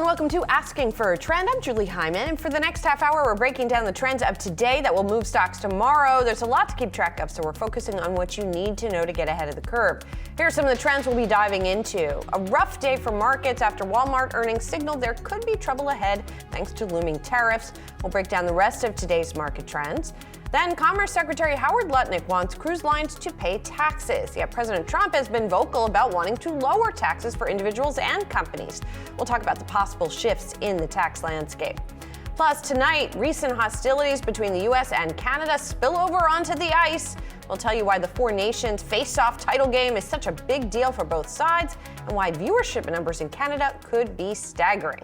welcome to Asking for a Trend. I'm Julie Hyman, and for the next half hour, we're breaking down the trends of today that will move stocks tomorrow. There's a lot to keep track of, so we're focusing on what you need to know to get ahead of the curve. Here are some of the trends we'll be diving into. A rough day for markets after Walmart earnings signaled there could be trouble ahead thanks to looming tariffs. We'll break down the rest of today's market trends. Then Commerce Secretary Howard Lutnick wants cruise lines to pay taxes. Yet President Trump has been vocal about wanting to lower taxes for individuals and companies. We'll talk about the possible shifts in the tax landscape. Plus, tonight, recent hostilities between the U.S. and Canada spill over onto the ice. We'll tell you why the four nations Faceoff title game is such a big deal for both sides and why viewership numbers in Canada could be staggering.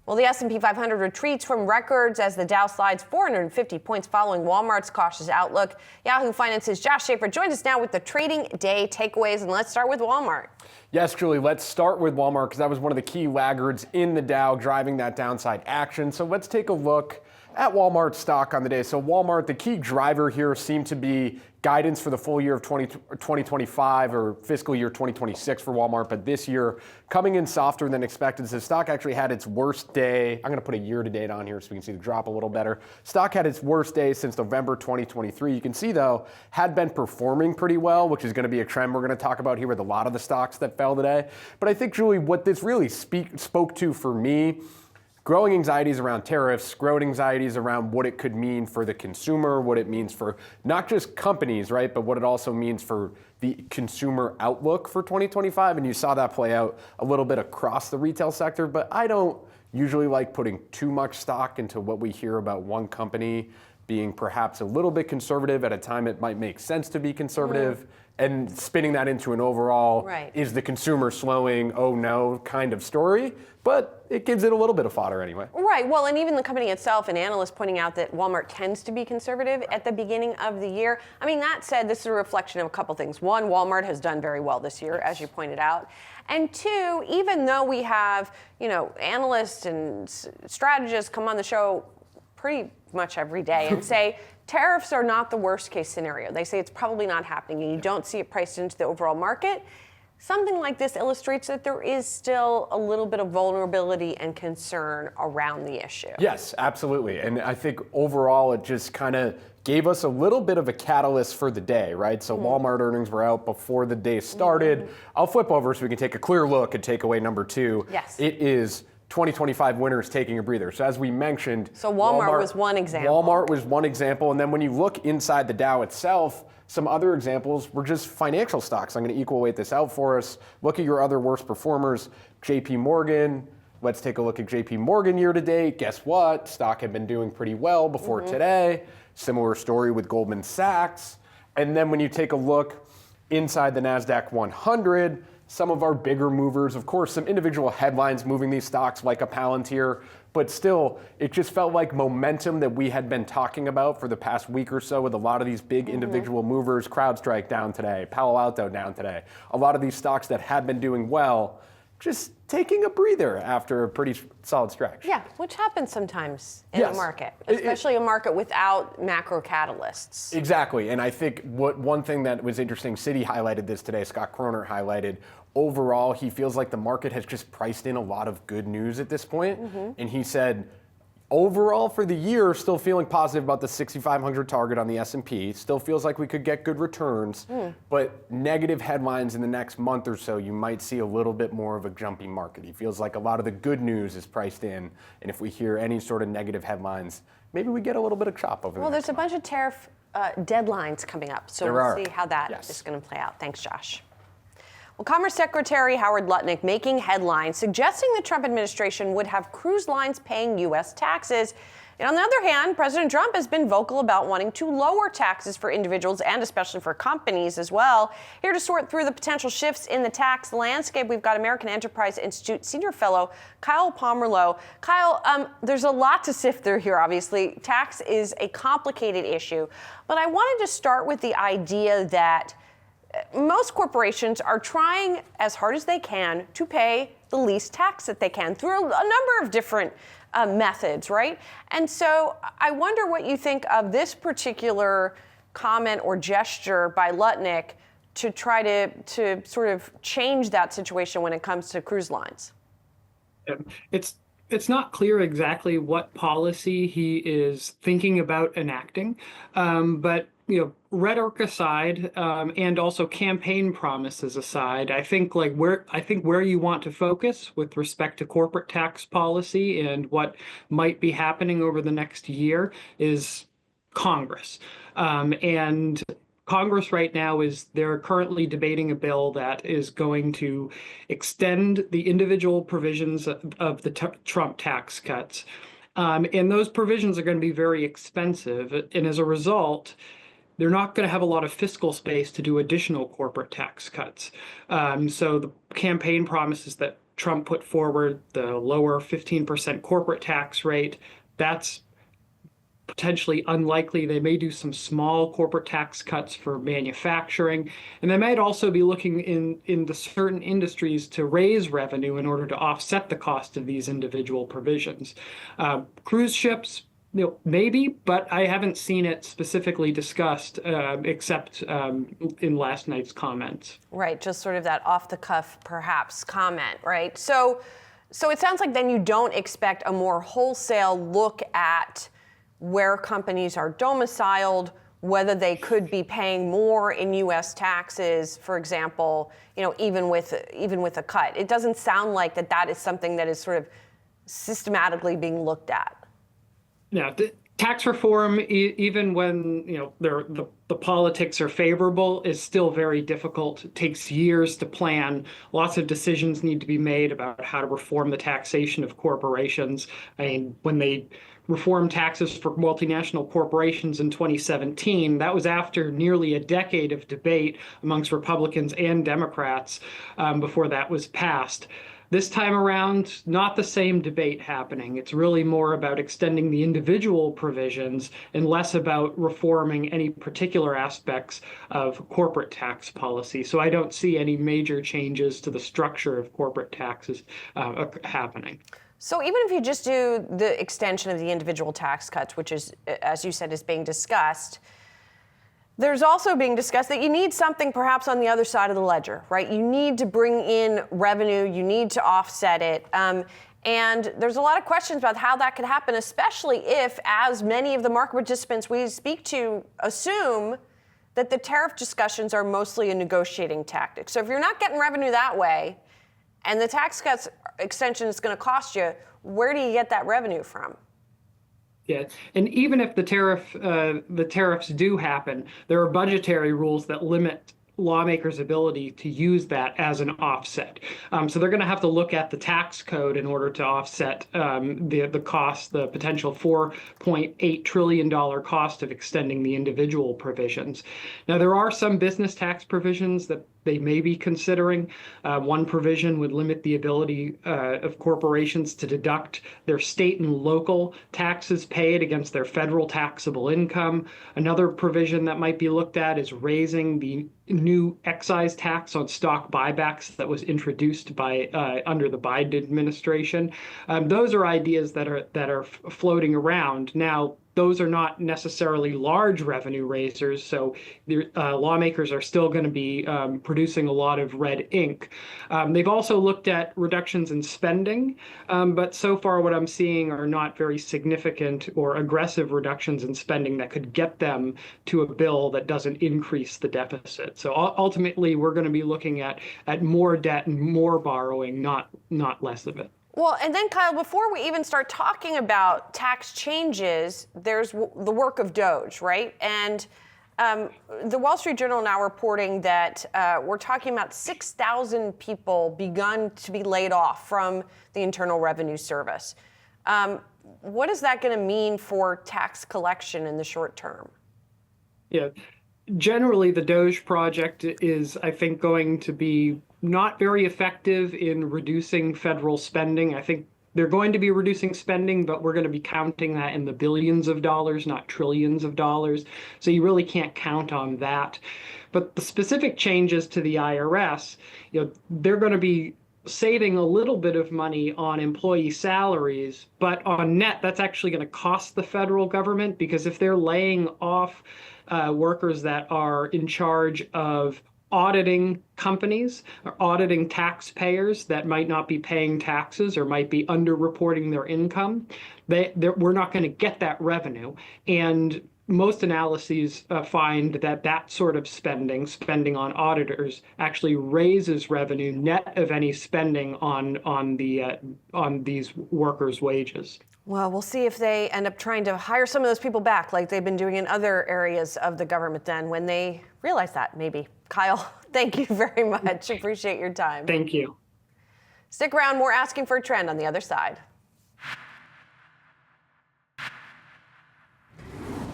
Well, the S&P 500 retreats from records as the Dow slides 450 points following Walmart's cautious outlook. Yahoo Finance's Josh Schafer joins us now with the trading day takeaways, and let's start with Walmart. Yes, Julie, let's start with Walmart because that was one of the key laggards in the Dow driving that downside action. So let's take a look at Walmart stock on the day. So Walmart, the key driver here seemed to be guidance for the full year of 2025 or fiscal year 2026 for Walmart, but this year coming in softer than expected. The stock actually had its worst day. I'm going to put a year to date on here so we can see the drop a little better. Stock had its worst day since November 2023. You can see though, had been performing pretty well, which is going to be a trend we're going to talk about here with a lot of the stocks that fell today. But I think, Julie, what this really spoke to for me, growing anxieties around tariffs, growing anxieties around what it could mean for the consumer, what it means for not just companies, right, but what it also means for the consumer outlook for 2025. And you saw that play out a little bit across the retail sector. But I don't usually like putting too much stock into what we hear about one company being perhaps a little bit conservative at a time it might make sense to be conservative. And spinning that into an overall, is the consumer slowing, oh no, kind of story. But it gives it a little bit of fodder anyway. Right, well, and even the company itself, an analyst pointing out that Walmart tends to be conservative at the beginning of the year. I mean, that said, this is a reflection of a couple things. One, Walmart has done very well this year, as you pointed out. And two, even though we have, analysts and strategists come on the show pretty much every day and say, tariffs are not the worst case scenario. They say it's probably not happening and you don't see it priced into the overall market. Something like this illustrates that there is still a little bit of vulnerability and concern around the issue. Yes, absolutely. And I think overall it just kind of gave us a little bit of a catalyst for the day, right? So Walmart earnings were out before the day started. I'll flip over so we can take a clear look at takeaway number 2. Yes. It is 2025 winners taking a breather. So as we mentioned, so Walmart was one example. Walmart was one example. And then when you look inside the Dow itself, some other examples were just financial stocks. I'm going to equal weight this out for us. Look at your other worst performers. JP Morgan. Let's take a look at JP Morgan year to date. Guess what? Stock had been doing pretty well before today. Similar story with Goldman Sachs. And then when you take a look inside the NASDAQ 100, some of our bigger movers, of course, some individual headlines moving these stocks like a Palantir, but still, it just felt like momentum that we had been talking about for the past week or so with a lot of these big individual movers. CrowdStrike down today, Palo Alto down today. A lot of these stocks that had been doing well, just taking a breather after a pretty solid stretch. Yeah, which happens sometimes in the market, especially a market without macro catalysts. Exactly, and I think one thing that was interesting, Citi highlighted this today, Scott Kroner highlighted, overall he feels like the market has just priced in a lot of good news at this point, and he said, overall for the year, still feeling positive about the 6,500 target on the S&P. Still feels like we could get good returns, but negative headlines in the next month or so, you might see a little bit more of a jumpy market. He feels like a lot of the good news is priced in, and if we hear any sort of negative headlines, maybe we get a little bit of chop over the next month. Well, there's a bunch of tariff deadlines coming up, so we'll see how that is going to play out. Thanks, Josh. Well, Commerce Secretary Howard Lutnick making headlines, suggesting the Trump administration would have cruise lines paying U.S. taxes. And on the other hand, President Trump has been vocal about wanting to lower taxes for individuals and especially for companies as well. Here to sort through the potential shifts in the tax landscape, we've got American Enterprise Institute Senior Fellow Kyle Pomerleau. Kyle, there's a lot to sift through here, obviously. Tax is a complicated issue, but I wanted to start with the idea that most corporations are trying as hard as they can to pay the least tax that they can through a number of different methods, right? And so I wonder what you think of this particular comment or gesture by Lutnick to try to sort of change that situation when it comes to cruise lines. It's it's not clear exactly what policy he is thinking about enacting, but rhetoric aside, and also campaign promises aside, I think where you want to focus with respect to corporate tax policy and what might be happening over the next year is Congress. And Congress right now they're currently debating a bill that is going to extend the individual provisions of the Trump tax cuts. And those provisions are going to be very expensive. And as a result, they're not going to have a lot of fiscal space to do additional corporate tax cuts. So the campaign promises that Trump put forward, the lower 15% corporate tax rate, that's potentially unlikely. They may do some small corporate tax cuts for manufacturing, and they might also be looking into certain industries to raise revenue in order to offset the cost of these individual provisions. Cruise ships, maybe, but I haven't seen it specifically discussed except in last night's comments. Right, just sort of that off-the-cuff, perhaps, comment, right? So it sounds like then you don't expect a more wholesale look at where companies are domiciled, whether they could be paying more in U.S. taxes, for example, even with a cut. It doesn't sound like that is something that is sort of systematically being looked at. Yeah, tax reform, even when the politics are favorable, is still very difficult. It takes years to plan. Lots of decisions need to be made about how to reform the taxation of corporations. I mean, when they reformed taxes for multinational corporations in 2017, that was after nearly a decade of debate amongst Republicans and Democrats before that was passed. This time around, not the same debate happening. It's really more about extending the individual provisions and less about reforming any particular aspects of corporate tax policy. So I don't see any major changes to the structure of corporate taxes happening. So even if you just do the extension of the individual tax cuts, which is, as you said, is being discussed, there's also being discussed that you need something perhaps on the other side of the ledger, right? You need to bring in revenue, you need to offset it. And there's a lot of questions about how that could happen, especially if, as many of the market participants we speak to assume, that the tariff discussions are mostly a negotiating tactic. So if you're not getting revenue that way, and the tax cuts extension is going to cost you, where do you get that revenue from? Yeah, and even if the tariffs do happen, there are budgetary rules that limit lawmakers' ability to use that as an offset. So they're going to have to look at the tax code in order to offset the cost, the potential $4.8 trillion cost of extending the individual provisions. Now, there are some business tax provisions that they may be considering. One provision would limit the ability of corporations to deduct their state and local taxes paid against their federal taxable income. Another provision that might be looked at is raising the new excise tax on stock buybacks that was introduced by under the Biden administration. Those are ideas that are floating around now. Those are not necessarily large revenue raisers, so lawmakers are still going to be producing a lot of red ink. They've also looked at reductions in spending, but so far what I'm seeing are not very significant or aggressive reductions in spending that could get them to a bill that doesn't increase the deficit. So ultimately, we're going to be looking at more debt and more borrowing, not less of it. Well, and then, Kyle, before we even start talking about tax changes, there's the work of DOGE, right? And the Wall Street Journal now reporting that we're talking about 6,000 people begun to be laid off from the Internal Revenue Service. What is that going to mean for tax collection in the short term? Yeah, generally the DOGE project is, I think, going to be not very effective in reducing federal spending. I think they're going to be reducing spending, but we're going to be counting that in the billions of dollars, not trillions of dollars. So you really can't count on that. But the specific changes to the IRS, they're going to be saving a little bit of money on employee salaries, but on net, that's actually going to cost the federal government, because if they're laying off workers that are in charge of auditing companies or auditing taxpayers that might not be paying taxes or might be underreporting their income. We're not going to get that revenue. And most analyses find that that sort of spending on auditors, actually raises revenue net of any spending on these workers' wages. Well, we'll see if they end up trying to hire some of those people back like they've been doing in other areas of the government then when they realize that, maybe. Kyle, thank you very much. Appreciate your time. Thank you. Stick around. More Asking for a Trend on the other side.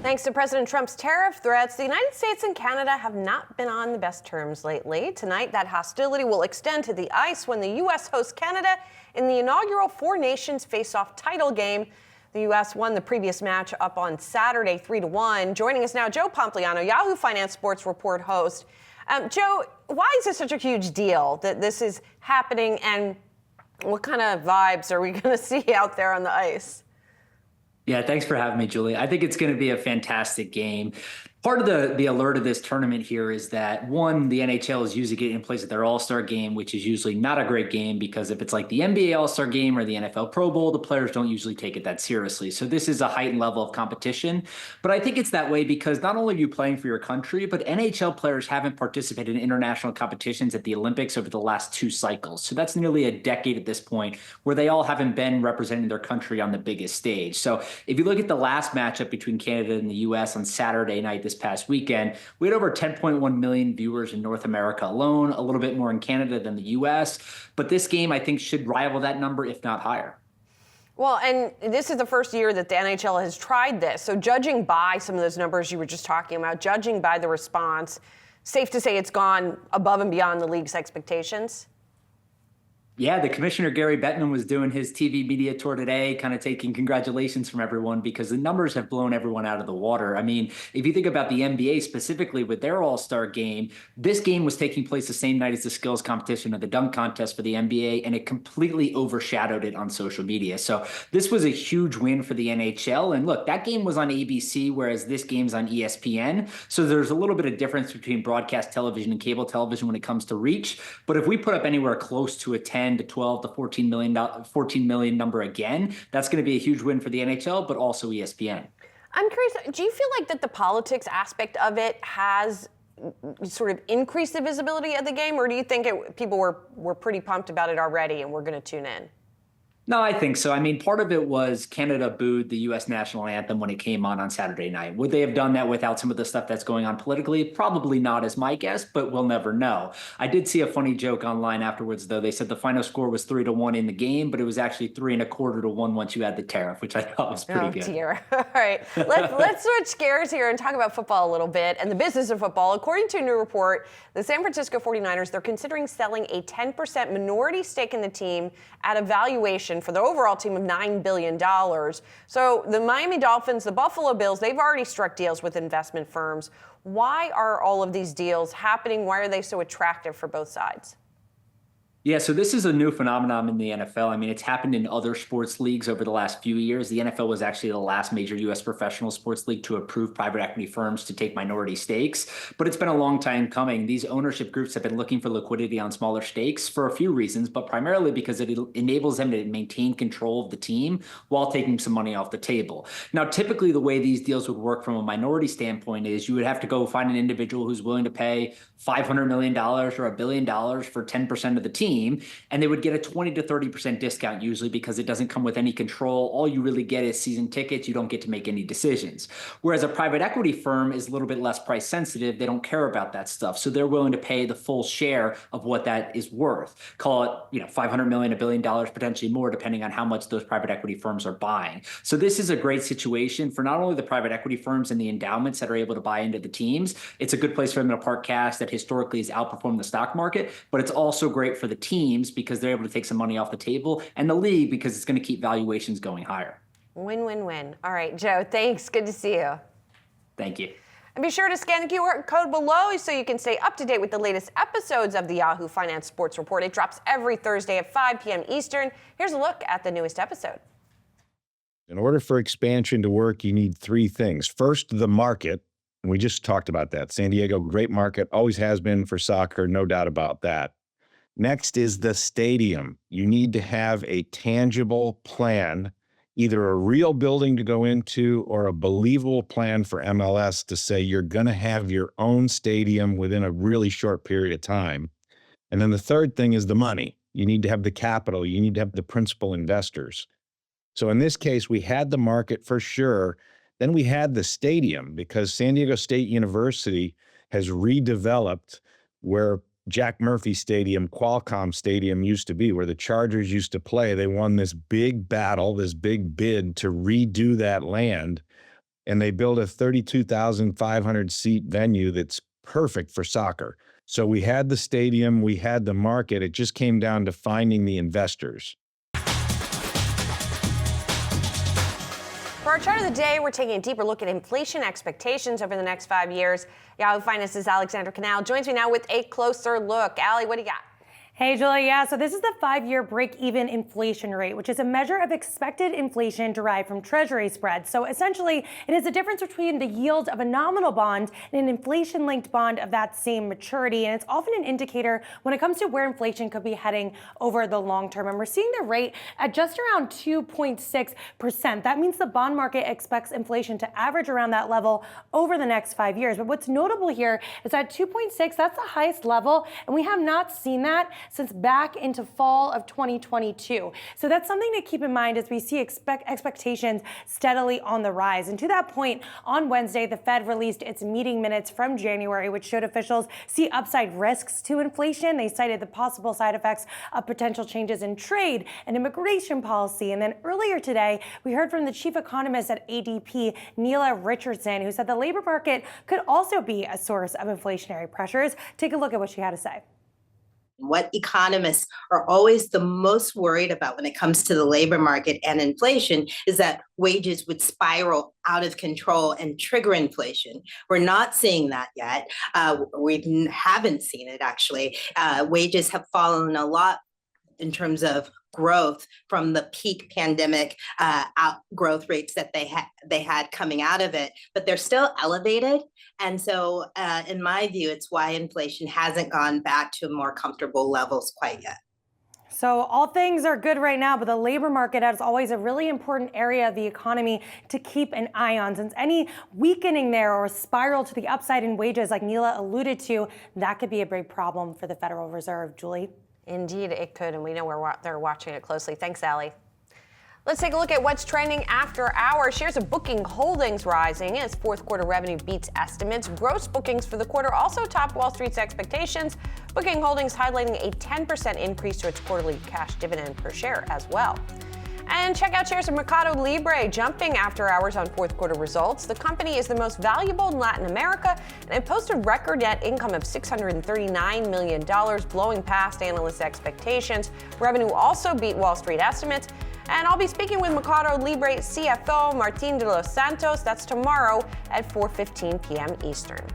Thanks to President Trump's tariff threats, the United States and Canada have not been on the best terms lately. Tonight, that hostility will extend to the ice when the U.S. hosts Canada in the inaugural Four Nations Faceoff title game. The U.S. won the previous match up on Saturday 3-1. Joining us now, Joe Pompliano, Yahoo Finance Sports Report host. Joe, why is this such a huge deal that this is happening, and what kind of vibes are we going to see out there on the ice? Yeah, thanks for having me, Julie. I think it's going to be a fantastic game. Part of the alert of this tournament here is that, one, the NHL is using it in place of their All-Star game, which is usually not a great game because if it's like the NBA All-Star game or the NFL Pro Bowl, the players don't usually take it that seriously. So this is a heightened level of competition. But I think it's that way because not only are you playing for your country, but NHL players haven't participated in international competitions at the Olympics over the last 2 cycles. So that's nearly a decade at this point where they all haven't been representing their country on the biggest stage. So if you look at the last matchup between Canada and the U.S. on Saturday night this past weekend, we had over 10.1 million viewers in North America alone, a little bit more in Canada than the U.S. But this game, I think, should rival that number, if not higher. Well, and this is the first year that the NHL has tried this. So judging by some of those numbers you were just talking about, judging by the response, safe to say it's gone above and beyond the league's expectations? Yeah, the commissioner, Gary Bettman, was doing his TV media tour today, kind of taking congratulations from everyone because the numbers have blown everyone out of the water. I mean, if you think about the NBA specifically with their All-Star game, this game was taking place the same night as the skills competition or the dunk contest for the NBA, and it completely overshadowed it on social media. So this was a huge win for the NHL. And look, that game was on ABC, whereas this game's on ESPN. So there's a little bit of difference between broadcast television and cable television when it comes to reach. But if we put up anywhere close to a 10 to 12 to 14 million number again, that's going to be a huge win for the NHL, but also ESPN. I'm curious, do you feel like that the politics aspect of it has sort of increased the visibility of the game, or do you think people were pretty pumped about it already and we're going to tune in? No, I think so. I mean, part of it was Canada booed the U.S. national anthem when it came on Saturday night. Would they have done that without some of the stuff that's going on politically? Probably not, is my guess, but we'll never know. I did see a funny joke online afterwards, though. They said the final score was 3-1 in the game, but it was actually 3.25 to 1 once you had the tariff, which I thought was pretty good. Oh, dear. All right. Let's switch gears here and talk about football a little bit and the business of football. According to a new report, the San Francisco 49ers, they're considering selling a 10% minority stake in the team at a valuation for the overall team of $9 billion. So the Miami Dolphins, the Buffalo Bills, they've already struck deals with investment firms. Why are all of these deals happening? Why are they so attractive for both sides? Yeah, so this is a new phenomenon in the NFL. I mean, it's happened in other sports leagues over the last few years. The NFL was actually the last major U.S. professional sports league to approve private equity firms to take minority stakes. But it's been a long time coming. These ownership groups have been looking for liquidity on smaller stakes for a few reasons, but primarily because it enables them to maintain control of the team while taking some money off the table. Now, typically the way these deals would work from a minority standpoint is you would have to go find an individual who's willing to pay $500 million or $1 billion for 10% of the team. And they would get a 20 to 30% discount usually because it doesn't come with any control. All you really get is season tickets. You don't get to make any decisions. Whereas a private equity firm is a little bit less price sensitive. They don't care about that stuff. So they're willing to pay the full share of what that is worth. Call it, $500 million, $1 billion, potentially more, depending on how much those private equity firms are buying. So this is a great situation for not only the private equity firms and the endowments that are able to buy into the teams. It's a good place for them to park cash that historically has outperformed the stock market, but it's also great for the teams because they're able to take some money off the table, and the league because it's going to keep valuations going higher. Win, win, win. All right, Joe, thanks. Good to see you. Thank you. And be sure to scan the QR code below so you can stay up to date with the latest episodes of the Yahoo Finance Sports Report. It drops every Thursday at 5 p.m. Eastern. Here's a look at the newest episode. In order for expansion to work, you need 3 things. First, the market. And we just talked about that. San Diego, great market, always has been for soccer, no doubt about that. Next is the stadium. You need to have a tangible plan, either a real building to go into or a believable plan for MLS to say you're going to have your own stadium within a really short period of time. And then the third thing is the money. You need to have the capital. You need to have the principal investors. So in this case, we had the market for sure. Then we had the stadium because San Diego State University has redeveloped where Jack Murphy Stadium, Qualcomm Stadium used to be, where the Chargers used to play. They won this big battle, this big bid to redo that land. And they built a 32,500 seat venue that's perfect for soccer. So we had the stadium, we had the market. It just came down to finding the investors. For our chart of the day, we're taking a deeper look at inflation expectations over the next 5 years. Yahoo Finance's Alexandra Canal joins me now with a closer look. Allie, what do you got? Hey, Julie. Yeah, so this is the 5-year break-even inflation rate, which is a measure of expected inflation derived from Treasury spreads. So essentially, it is the difference between the yield of a nominal bond and an inflation-linked bond of that same maturity. And it's often an indicator when it comes to where inflation could be heading over the long term. And we're seeing the rate at just around 2.6%. That means the bond market expects inflation to average around that level over the next 5 years. But what's notable here is that 2.6, that's the highest level, and we have not seen that since back into fall of 2022. So that's something to keep in mind as we see expectations steadily on the rise. And to that point, on Wednesday, the Fed released its meeting minutes from January, which showed officials see upside risks to inflation. They cited the possible side effects of potential changes in trade and immigration policy. And then earlier today, we heard from the chief economist at ADP, Neela Richardson, who said the labor market could also be a source of inflationary pressures. Take a look at what she had to say. What economists are always the most worried about when it comes to the labor market and inflation is that wages would spiral out of control and trigger inflation. We're not seeing that yet. We haven't seen it, actually. Wages have fallen a lot in terms of growth from the peak pandemic growth rates that they had coming out of it, but they're still elevated. And so in my view, it's why inflation hasn't gone back to more comfortable levels quite yet. So all things are good right now, but the labor market is always a really important area of the economy to keep an eye on. Since any weakening there or spiral to the upside in wages, like Neela alluded to, that could be a big problem for the Federal Reserve. Julie? Indeed, it could, and we know they're watching it closely. Thanks, Allie. Let's take a look at what's trending after hours. Shares of Booking Holdings rising as fourth quarter revenue beats estimates. Gross bookings for the quarter also topped Wall Street's expectations. Booking Holdings highlighting a 10% increase to its quarterly cash dividend per share as well. And check out shares of MercadoLibre jumping after hours on fourth quarter results. The company is the most valuable in Latin America, and it posted record net income of $639 million, blowing past analysts' expectations. Revenue also beat Wall Street estimates. And I'll be speaking with MercadoLibre CFO Martin de los Santos. That's tomorrow at 4:15 p.m. Eastern.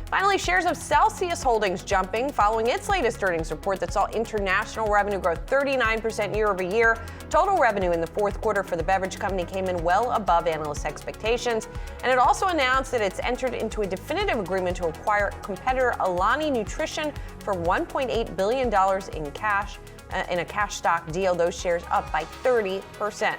Finally, shares of Celsius Holdings jumping following its latest earnings report that saw international revenue grow 39% year over year. Total revenue in the fourth quarter for the beverage company came in well above analyst expectations. And it also announced that it's entered into a definitive agreement to acquire competitor Alani Nutrition for $1.8 billion in cash, in a cash stock deal. Those shares up by 30%.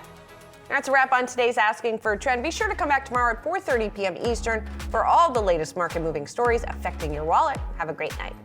That's a wrap on today's Asking for a Trend. Be sure to come back tomorrow at 4:30 p.m. Eastern for all the latest market-moving stories affecting your wallet. Have a great night.